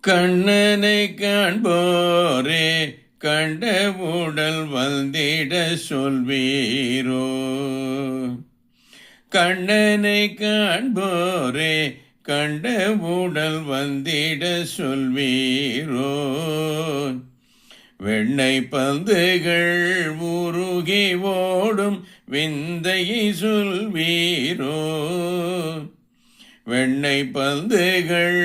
கண்ணனை காண்போரே கண்ட உடல் வந்திட சொல்வீரோ. கண்ணனை காண்போரே கண்ட உடல் வந்திட சொல்வீரோ. வெண்ணை பந்துகள் உருகி ஓடும் விந்தையை சொல்வீரோ. வெண்ணை பந்துகள்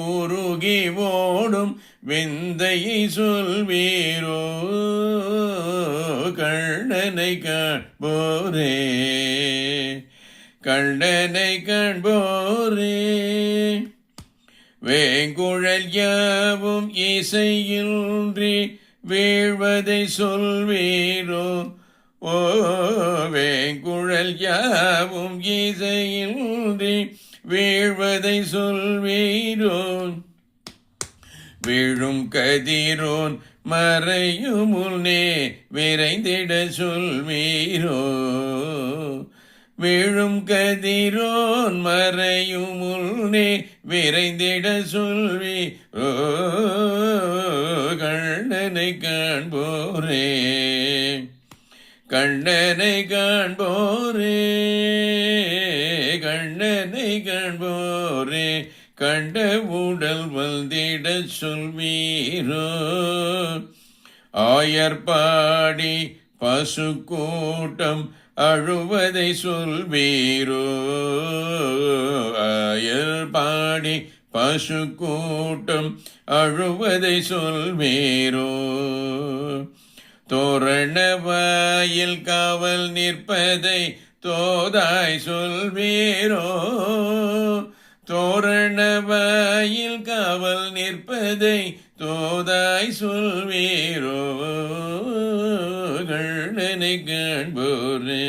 உருகி ஓடும் விந்தையை சொல்வீரோ. கண்ணனை காண்போரே கண்ணனை காண்போரே. வேங்குழல் யாவும் இசையின்றி வீழ்வதை சொல்வீரோ. ஓ வேங்குழல் யாவும் இசையின்றி வீழ்வதை சொல்வீரோ. வீழும் கதிரோன் மறையும் முன்னே விரைந்திட சொல்வீரோ. வீழும் கதிரோன் மறையும் முன்னே விரைந்திட சொல்வீரோ. கண்ணனை காண்போரே கண்ணனை காண்போரே கண்ணனை காண்போரே கண்ட உடல் வந்திட சொல்வீரோ. ஆயர்பாடி பசு கூட்டம் அழுவதை சொல்வீரோ. ஆயர்பாடி பசு கூட்டம் அழுவதை சொல்வீரோ. தோரண வாயில் காவல் நிற்பதை தோதாய் சொல்வீரோ. தோரண வாயில் காவல் நிற்பதை தோதாய் சொல்வீரோ. கண்ணனை காண்போரே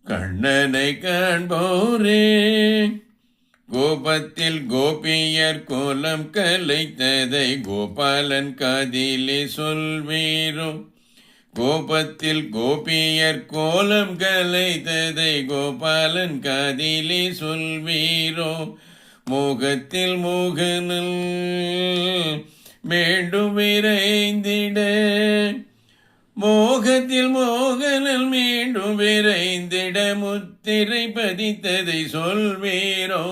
கண்ணனை காண்போரே. கோபத்தில் கோபியர் கோலம் கலைத்ததை கோபாலன் காதிலே சொல்வீரோ. கோபத்தில் கோபியர் கோலம் கலைத்ததை கோபாலன் காதிலே சொல்வீரோ. மோகத்தில் மோகனில் மீண்டும் விரைந்திட மோகத்தில் மோகனில் மீண்டும் விரைந்திட முத்திரை பதித்ததை சொல்வீரோ.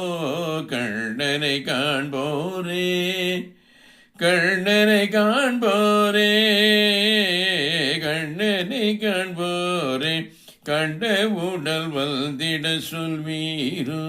கண்ணனை காண்போரே கண்ணனை காண்போரே கண்ணனை காண்போரே கண்ட உடல் வந்திட சொல்வீரோ.